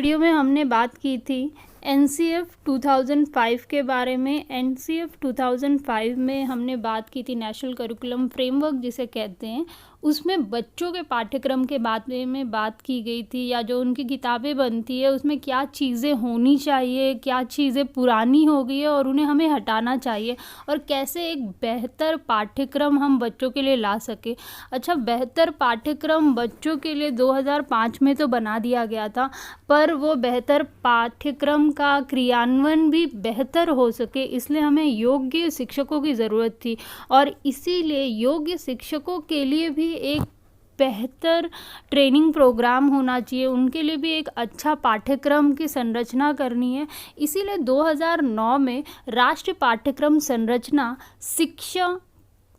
Video में हमने बात की थी एनसीएफ 2005 के बारे में। एनसीएफ 2005 में हमने बात की थी नेशनल करिकुलम फ्रेमवर्क जिसे कहते हैं। उसमें बच्चों के पाठ्यक्रम के बारे में बात की गई थी, या जो उनकी किताबें बनती है उसमें क्या चीज़ें होनी चाहिए, क्या चीज़ें पुरानी हो गई है और उन्हें हमें हटाना चाहिए, और कैसे एक बेहतर पाठ्यक्रम हम बच्चों के लिए ला सके। अच्छा, बेहतर पाठ्यक्रम बच्चों के लिए 2005 में तो बना दिया गया था, पर वो बेहतर पाठ्यक्रम का क्रियान्वयन भी बेहतर हो सके इसलिए हमें योग्य शिक्षकों की ज़रूरत थी। और इसीलिए योग्य शिक्षकों के लिए भी एक बेहतर ट्रेनिंग प्रोग्राम होना चाहिए, उनके लिए भी एक अच्छा पाठ्यक्रम की संरचना करनी है। इसीलिए 2009 में राष्ट्रीय पाठ्यक्रम संरचना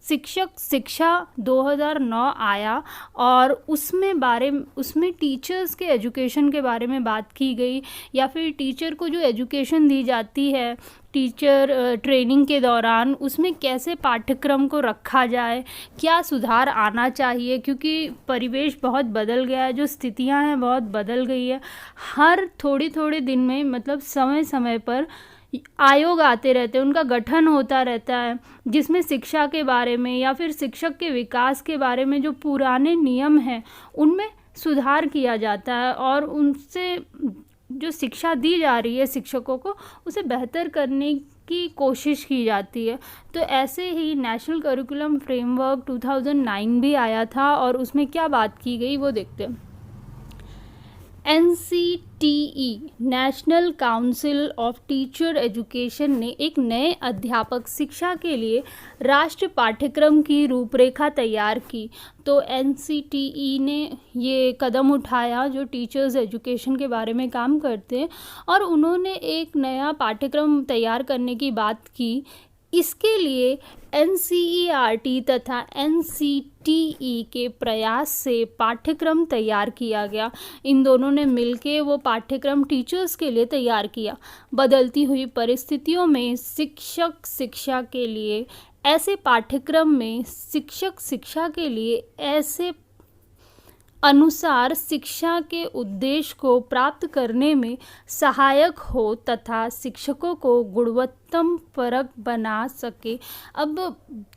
शिक्षक शिक्षा 2009 आया, और उसमें टीचर्स के एजुकेशन के बारे में बात की गई, या फिर टीचर को जो एजुकेशन दी जाती है टीचर ट्रेनिंग के दौरान उसमें कैसे पाठ्यक्रम को रखा जाए, क्या सुधार आना चाहिए, क्योंकि परिवेश बहुत बदल गया है, जो स्थितियां हैं बहुत बदल गई है। हर थोड़े दिन में मतलब समय समय पर आयोग आते रहते हैं, उनका गठन होता रहता है, जिसमें शिक्षा के बारे में या फिर शिक्षक के विकास के बारे में जो पुराने नियम हैं उनमें सुधार किया जाता है, और उनसे जो शिक्षा दी जा रही है शिक्षकों को उसे बेहतर करने की कोशिश की जाती है। तो ऐसे ही नेशनल करिकुलम फ्रेमवर्क 2009 भी आया था, और उसमें क्या बात की गई वो देखते हैं। NCTE national council of teacher education ने एक नए अध्यापक शिक्षा के लिए राष्ट्रीय पाठ्यक्रम की रूपरेखा तैयार की। तो NCTE ने ये कदम उठाया जो टीचर्स एजुकेशन के बारे में काम करते हैं, और उन्होंने एक नया पाठ्यक्रम तैयार करने की बात की। इसके लिए NCERT तथा NCTE के प्रयास से पाठ्यक्रम तैयार किया गया। इन दोनों ने मिलकर वो पाठ्यक्रम टीचर्स के लिए तैयार किया। बदलती हुई परिस्थितियों में शिक्षक शिक्षा के लिए ऐसे पाठ्यक्रम में शिक्षक शिक्षा के लिए ऐसे अनुसार शिक्षा के उद्देश्य को प्राप्त करने में सहायक हो तथा शिक्षकों को गुणवत्तम परक बना सके। अब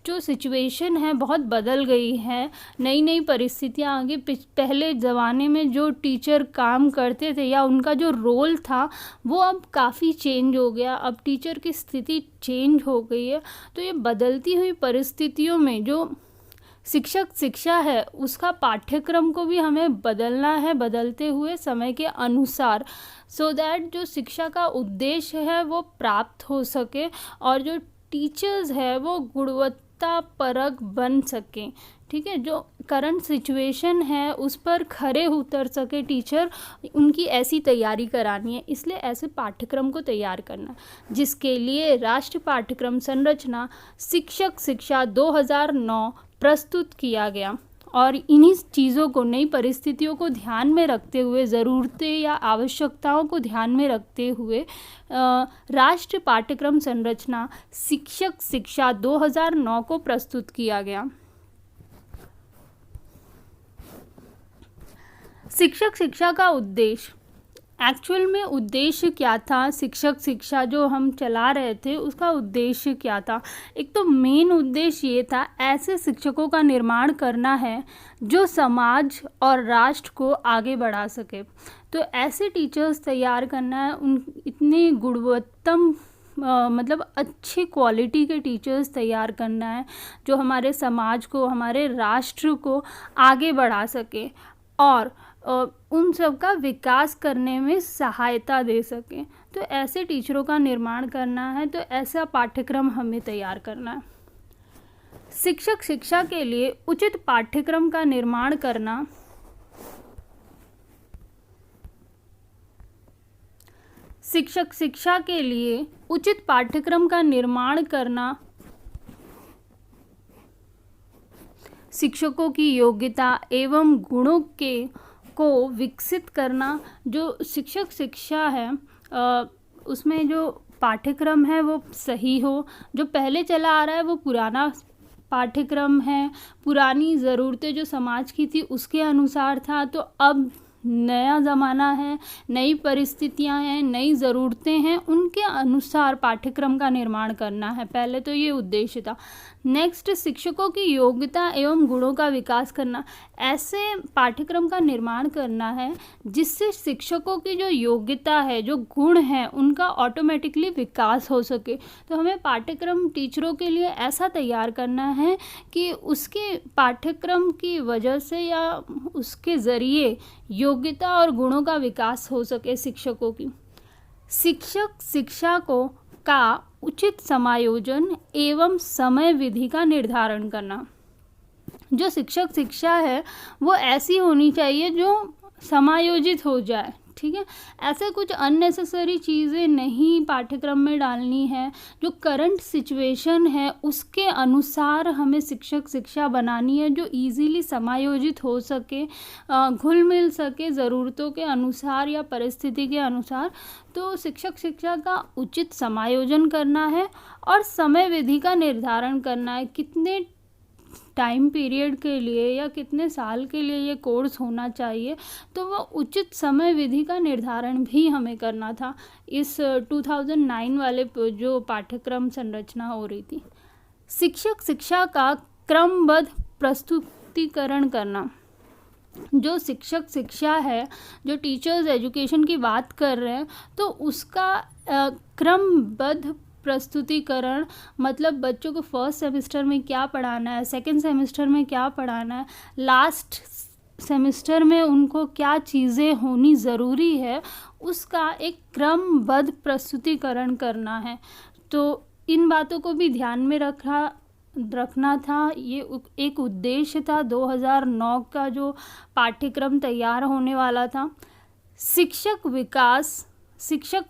जो सिचुएशन है बहुत बदल गई है, नई नई परिस्थितियाँ आ गई। पहले ज़माने में जो टीचर काम करते थे या उनका जो रोल था वो अब काफ़ी चेंज हो गया, अब टीचर की स्थिति चेंज हो गई है। तो ये बदलती हुई परिस्थितियों में जो शिक्षक शिक्षा है उसका पाठ्यक्रम को भी हमें बदलना है बदलते हुए समय के अनुसार, सो दैट जो शिक्षा का उद्देश्य है वो प्राप्त हो सके और जो टीचर्स है वो गुणवत्ता परक बन सकें। ठीक है, जो करंट सिचुएशन है उस पर खरे उतर सके टीचर, उनकी ऐसी तैयारी करानी है। इसलिए ऐसे पाठ्यक्रम को तैयार करना, जिसके लिए राष्ट्रीय पाठ्यक्रम संरचना शिक्षक शिक्षा 2009 प्रस्तुत किया गया। और इन्हीं चीज़ों को, नई परिस्थितियों को ध्यान में रखते हुए, ज़रूरतें या आवश्यकताओं को ध्यान में रखते हुए राष्ट्रीय पाठ्यक्रम संरचना शिक्षक शिक्षा 2009 को प्रस्तुत किया गया। शिक्षक शिक्षा का उद्देश्य, एक्चुअल में उद्देश्य क्या था, शिक्षक शिक्षा जो हम चला रहे थे उसका उद्देश्य क्या था। एक तो मेन उद्देश्य ये था, ऐसे शिक्षकों का निर्माण करना है जो समाज और राष्ट्र को आगे बढ़ा सके। तो ऐसे टीचर्स तैयार करना है, उन इतने गुणवत्तम मतलब अच्छी क्वालिटी के टीचर्स तैयार करना है जो हमारे समाज को, हमारे राष्ट्र को आगे बढ़ा सके और उन सब का विकास करने में सहायता दे सकें। तो ऐसे टीचरों का निर्माण करना है, तो ऐसा पाठ्यक्रम हमें तैयार करना है। शिक्षक शिक्षा के लिए उचित पाठ्यक्रम का निर्माण करना, शिक्षक शिक्षा के लिए उचित पाठ्यक्रम का निर्माण करना शिक्षकों की योग्यता एवं गुणों को विकसित करना। जो शिक्षक शिक्षा है उसमें जो पाठ्यक्रम है वो सही हो, जो पहले चला आ रहा है वो पुराना पाठ्यक्रम है, पुरानी ज़रूरतें जो समाज की थी उसके अनुसार था, तो अब नया ज़माना है, नई परिस्थितियां हैं, नई ज़रूरतें हैं, उनके अनुसार पाठ्यक्रम का निर्माण करना है। पहले तो ये उद्देश्य था। नेक्स्ट, शिक्षकों की योग्यता एवं गुणों का विकास करना। ऐसे पाठ्यक्रम का निर्माण करना है जिससे शिक्षकों की जो योग्यता है, जो गुण है, उनका ऑटोमेटिकली विकास हो सके। तो हमें पाठ्यक्रम टीचरों के लिए ऐसा तैयार करना है कि उसके पाठ्यक्रम की वजह से या उसके ज़रिए योग्यता और गुणों का विकास हो सके शिक्षकों की। शिक्षक शिक्षा को का उचित समायोजन एवं समय विधि का निर्धारण करना। जो शिक्षक शिक्षा है वो ऐसी होनी चाहिए जो समायोजित हो जाए, ठीक है। ऐसे कुछ अननेसेसरी चीज़ें नहीं पाठ्यक्रम में डालनी है। जो करंट सिचुएशन है उसके अनुसार हमें शिक्षक शिक्षा बनानी है, जो इजीली समायोजित हो सके, घुल मिल सके ज़रूरतों के अनुसार या परिस्थिति के अनुसार। तो शिक्षक शिक्षा का उचित समायोजन करना है और समय विधि का निर्धारण करना है, कितने टाइम पीरियड के लिए या कितने साल के लिए ये कोर्स होना चाहिए। तो वो उचित समय विधि का निर्धारण भी हमें करना था इस 2009 वाले जो पाठ्यक्रम संरचना हो रही थी। शिक्षक शिक्षा का क्रमबद्ध प्रस्तुतिकरण करना। जो शिक्षक शिक्षा है, जो टीचर्स एजुकेशन की बात कर रहे हैं, तो उसका क्रमबद्ध प्रस्तुतिकरण मतलब बच्चों को फर्स्ट सेमेस्टर में क्या पढ़ाना है, सेकंड सेमेस्टर में क्या पढ़ाना है, लास्ट सेमेस्टर में उनको क्या चीज़ें होनी ज़रूरी है, उसका एक क्रमबद्ध प्रस्तुतिकरण करना है। तो इन बातों को भी ध्यान में रखना था। ये एक उद्देश्य था 2009 का जो पाठ्यक्रम तैयार होने वाला था। शिक्षक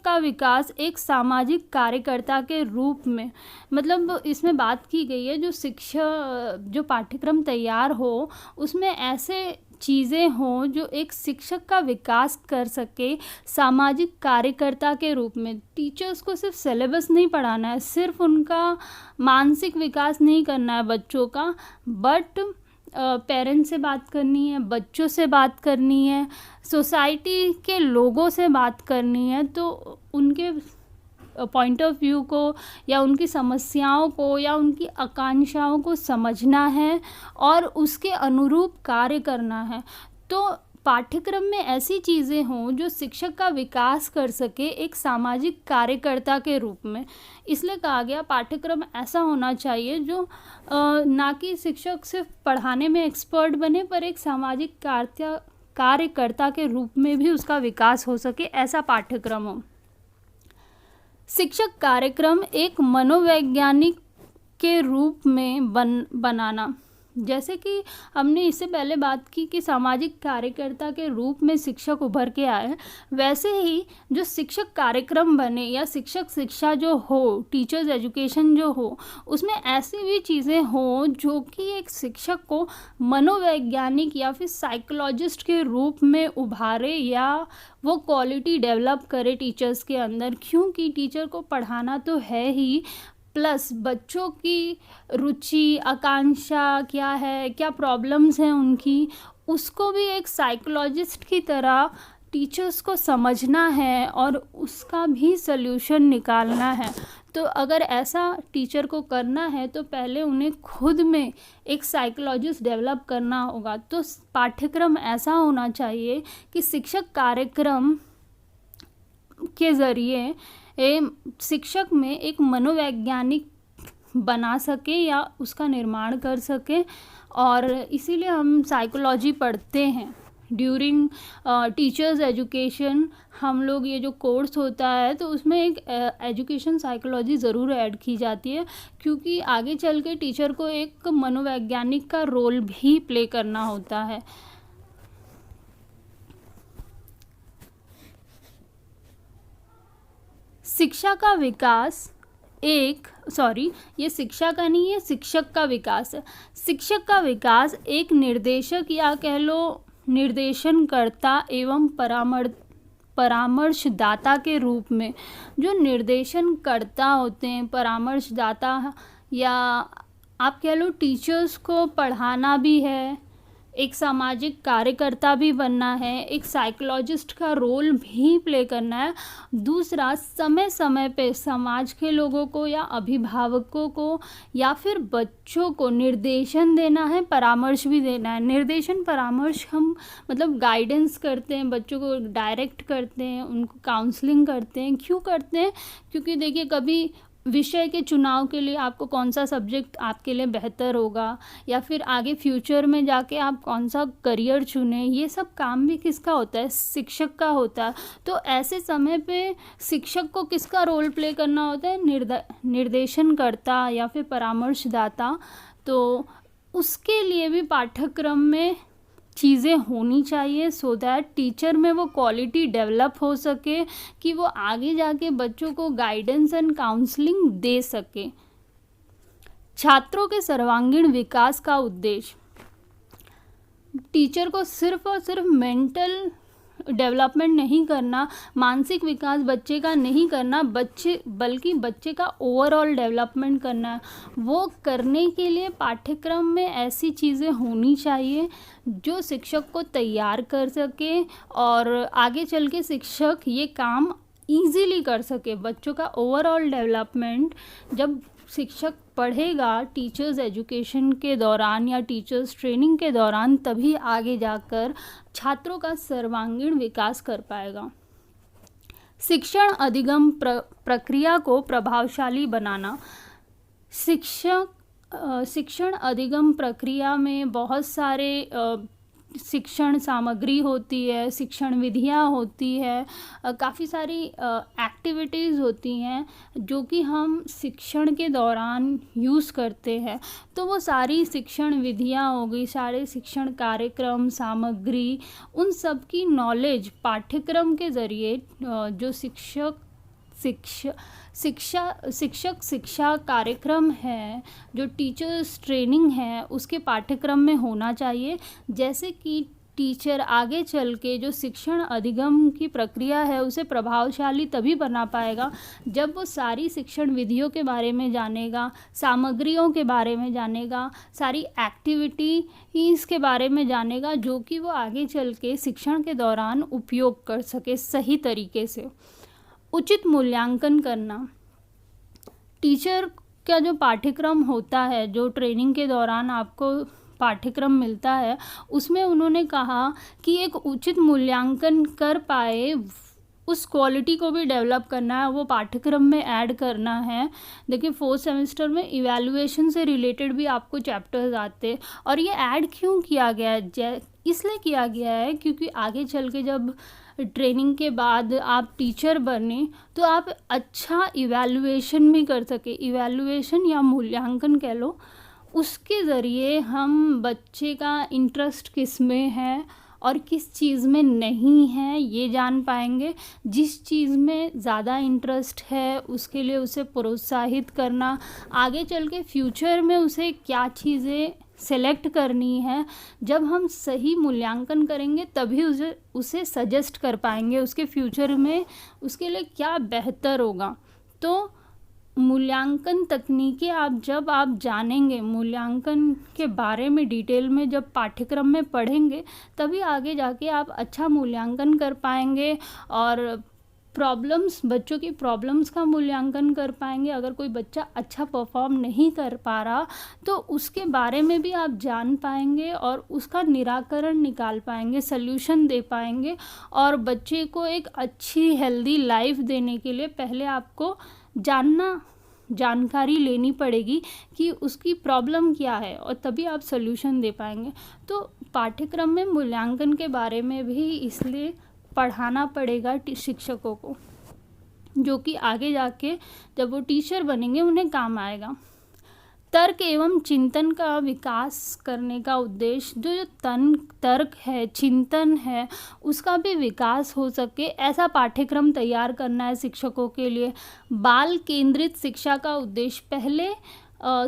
का विकास एक सामाजिक कार्यकर्ता के रूप में, मतलब इसमें बात की गई है जो पाठ्यक्रम तैयार हो उसमें ऐसे चीज़ें हों जो एक शिक्षक का विकास कर सके सामाजिक कार्यकर्ता के रूप में। टीचर्स को सिर्फ सिलेबस नहीं पढ़ाना है, सिर्फ उनका मानसिक विकास नहीं करना है बच्चों का, बट पेरेंट्स से बात करनी है, बच्चों से बात करनी है, सोसाइटी के लोगों से बात करनी है। तो उनके पॉइंट ऑफ व्यू को या उनकी समस्याओं को या उनकी आकांक्षाओं को समझना है और उसके अनुरूप कार्य करना है। तो पाठ्यक्रम में ऐसी चीज़ें हों जो शिक्षक का विकास कर सके एक सामाजिक कार्यकर्ता के रूप में। इसलिए कहा गया पाठ्यक्रम ऐसा होना चाहिए जो ना कि शिक्षक सिर्फ पढ़ाने में एक्सपर्ट बने, पर एक सामाजिक कार्यकर्ता के रूप में भी उसका विकास हो सके, ऐसा पाठ्यक्रम हो। शिक्षक कार्यक्रम एक मनोवैज्ञानिक के रूप में बनाना। जैसे कि हमने इससे पहले बात की कि सामाजिक कार्यकर्ता के रूप में शिक्षक उभर के आए, वैसे ही जो शिक्षक कार्यक्रम बने या शिक्षक शिक्षा जो हो, टीचर्स एजुकेशन जो हो, उसमें ऐसी भी चीज़ें हों जो कि एक शिक्षक को मनोवैज्ञानिक या फिर साइकोलॉजिस्ट के रूप में उभारे या वो क्वालिटी डेवलप करे टीचर्स के अंदर। क्योंकि टीचर को पढ़ाना तो है ही, प्लस बच्चों की रुचि, आकांक्षा क्या है, क्या प्रॉब्लम्स हैं उनकी, उसको भी एक साइकोलॉजिस्ट की तरह टीचर्स को समझना है और उसका भी सल्यूशन निकालना है। तो अगर ऐसा टीचर को करना है तो पहले उन्हें खुद में एक साइकोलॉजिस्ट डेवलप करना होगा। तो पाठ्यक्रम ऐसा होना चाहिए कि शिक्षक कार्यक्रम के ज़रिए शिक्षक में एक मनोवैज्ञानिक बना सके या उसका निर्माण कर सके। और इसीलिए हम साइकोलॉजी पढ़ते हैं ड्यूरिंग टीचर्स एजुकेशन। हम लोग ये जो कोर्स होता है तो उसमें एक एजुकेशन साइकोलॉजी ज़रूर ऐड की जाती है, क्योंकि आगे चल के टीचर को एक मनोवैज्ञानिक का रोल भी प्ले करना होता है। शिक्षा का विकास ये शिक्षा का नहीं है, शिक्षक का विकास है। शिक्षक का विकास एक निर्देशक या कह लो निर्देशनकर्ता एवं परामर्शदाता के रूप में। जो निर्देशनकर्ता होते हैं, परामर्शदाता, या आप कह लो टीचर्स को पढ़ाना भी है, एक सामाजिक कार्यकर्ता भी बनना है, एक साइकोलॉजिस्ट का रोल भी प्ले करना है। दूसरा, समय समय पे समाज के लोगों को या अभिभावकों को या फिर बच्चों को निर्देशन देना है, परामर्श भी देना है। निर्देशन परामर्श हम मतलब गाइडेंस करते हैं, बच्चों को डायरेक्ट करते हैं, उनको काउंसलिंग करते हैं। क्यों करते हैं? क्योंकि देखिए, कभी विषय के चुनाव के लिए आपको कौन सा सब्जेक्ट आपके लिए बेहतर होगा, या फिर आगे फ्यूचर में जाके आप कौन सा करियर चुनें, ये सब काम भी किसका होता है? शिक्षक का होता है। तो ऐसे समय पे शिक्षक को किसका रोल प्ले करना होता है? निर्देशनकर्ता या फिर परामर्शदाता। तो उसके लिए भी पाठ्यक्रम में चीज़ें होनी चाहिए, सो दैट टीचर में वो क्वालिटी डेवलप हो सके कि वो आगे जाके बच्चों को गाइडेंस एंड काउंसलिंग दे सके। छात्रों के सर्वांगीण विकास का उद्देश्य, टीचर को सिर्फ और सिर्फ मेंटल डेवलपमेंट नहीं करना, मानसिक विकास बच्चे का नहीं करना, बल्कि बच्चे का ओवरऑल डेवलपमेंट करना है। वो करने के लिए पाठ्यक्रम में ऐसी चीज़ें होनी चाहिए जो शिक्षक को तैयार कर सके और आगे चल के शिक्षक ये काम ईजीली कर सके। बच्चों का ओवरऑल डेवलपमेंट जब शिक्षक पढ़ेगा टीचर्स एजुकेशन के दौरान या टीचर्स ट्रेनिंग के दौरान, तभी आगे जाकर छात्रों का सर्वांगीण विकास कर पाएगा। शिक्षण अधिगम प्रक्रिया को प्रभावशाली बनाना। शिक्षण अधिगम प्रक्रिया में बहुत सारे शिक्षण सामग्री होती है, शिक्षण विधियाँ होती है, काफ़ी सारी एक्टिविटीज़ होती हैं जो कि हम शिक्षण के दौरान यूज़ करते हैं। तो वो सारी शिक्षण विधियाँ हो गई, सारे शिक्षण कार्यक्रम सामग्री, उन सब की नॉलेज पाठ्यक्रम के ज़रिए जो शिक्षा कार्यक्रम है, जो टीचर्स ट्रेनिंग है, उसके पाठ्यक्रम में होना चाहिए। जैसे कि टीचर आगे चल के जो शिक्षण अधिगम की प्रक्रिया है उसे प्रभावशाली तभी बना पाएगा जब वो सारी शिक्षण विधियों के बारे में जानेगा, सामग्रियों के बारे में जानेगा, सारी एक्टिविटीज़ के बारे में जानेगा, जो कि वो आगे चल के शिक्षण के दौरान उपयोग कर सके सही तरीके से। उचित मूल्यांकन करना। टीचर का जो पाठ्यक्रम होता है, जो ट्रेनिंग के दौरान आपको पाठ्यक्रम मिलता है, उसमें उन्होंने कहा कि एक उचित मूल्यांकन कर पाए उस क्वालिटी को भी डेवलप करना है, वो पाठ्यक्रम में ऐड करना है। देखिए, 4th सेमेस्टर में इवैल्यूएशन से रिलेटेड भी आपको चैप्टर्स आते, और ये ऐड क्यों किया गया है? इसलिए किया गया है क्योंकि आगे चल के जब ट्रेनिंग के बाद आप टीचर बने तो आप अच्छा इवैल्यूएशन भी कर सके। इवैल्यूएशन या मूल्यांकन कह लो, उसके ज़रिए हम बच्चे का इंटरेस्ट किस में है और किस चीज़ में नहीं है ये जान पाएंगे। जिस चीज़ में ज़्यादा इंटरेस्ट है उसके लिए उसे प्रोत्साहित करना, आगे चल के फ्यूचर में उसे क्या चीज़ें सेलेक्ट करनी है, जब हम सही मूल्यांकन करेंगे तभी उसे सजेस्ट कर पाएंगे उसके फ्यूचर में उसके लिए क्या बेहतर होगा। तो मूल्यांकन तकनीकें जब आप जानेंगे, मूल्यांकन के बारे में डिटेल में जब पाठ्यक्रम में पढ़ेंगे, तभी आगे जाके आप अच्छा मूल्यांकन कर पाएंगे और बच्चों की प्रॉब्लम्स का मूल्यांकन कर पाएंगे। अगर कोई बच्चा अच्छा परफॉर्म नहीं कर पा रहा तो उसके बारे में भी आप जान पाएंगे और उसका निराकरण निकाल पाएंगे, सल्यूशन दे पाएंगे। और बच्चे को एक अच्छी हेल्दी लाइफ देने के लिए पहले आपको जानकारी लेनी पड़ेगी कि उसकी प्रॉब्लम क्या है, और तभी आप सल्यूशन दे पाएंगे। तो पाठ्यक्रम में मूल्यांकन के बारे में भी इसलिए पढ़ाना पड़ेगा शिक्षकों को, जो कि आगे जाके जब वो टीचर बनेंगे उन्हें काम आएगा। तर्क एवं चिंतन का विकास करने का उद्देश्य, जो तर्क है, चिंतन है, उसका भी विकास हो सके, ऐसा पाठ्यक्रम तैयार करना है शिक्षकों के लिए। बाल केंद्रित शिक्षा का उद्देश्य, पहले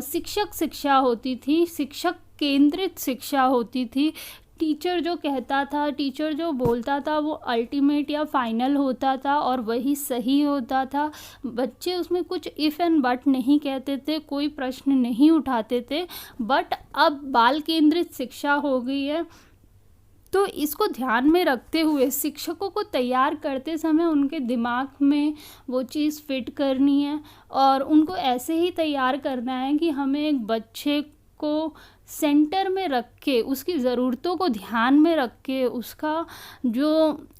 शिक्षक शिक्षा होती थी, शिक्षक केंद्रित शिक्षा होती थी, टीचर जो कहता था, टीचर जो बोलता था वो अल्टीमेट या फाइनल होता था और वही सही होता था। बच्चे उसमें कुछ इफ़ एंड बट नहीं कहते थे, कोई प्रश्न नहीं उठाते थे। बट अब बाल केंद्रित शिक्षा हो गई है, तो इसको ध्यान में रखते हुए शिक्षकों को तैयार करते समय उनके दिमाग में वो चीज़ फिट करनी है और उनको ऐसे ही तैयार करना है कि हमें एक बच्चे को सेंटर में रख के, उसकी ज़रूरतों को ध्यान में रख के, उसका जो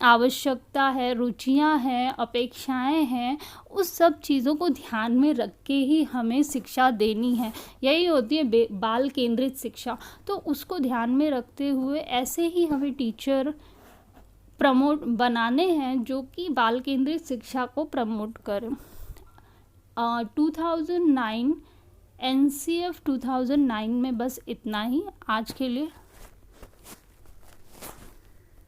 आवश्यकता है, रुचियां हैं, अपेक्षाएं हैं, उस सब चीज़ों को ध्यान में रख के ही हमें शिक्षा देनी है। यही होती है बाल केंद्रित शिक्षा। तो उसको ध्यान में रखते हुए ऐसे ही हमें टीचर प्रमोट बनाने हैं जो कि बाल केंद्रित शिक्षा को प्रमोट करें। 2009 NCF 2009 में बस इतना ही आज के लिए।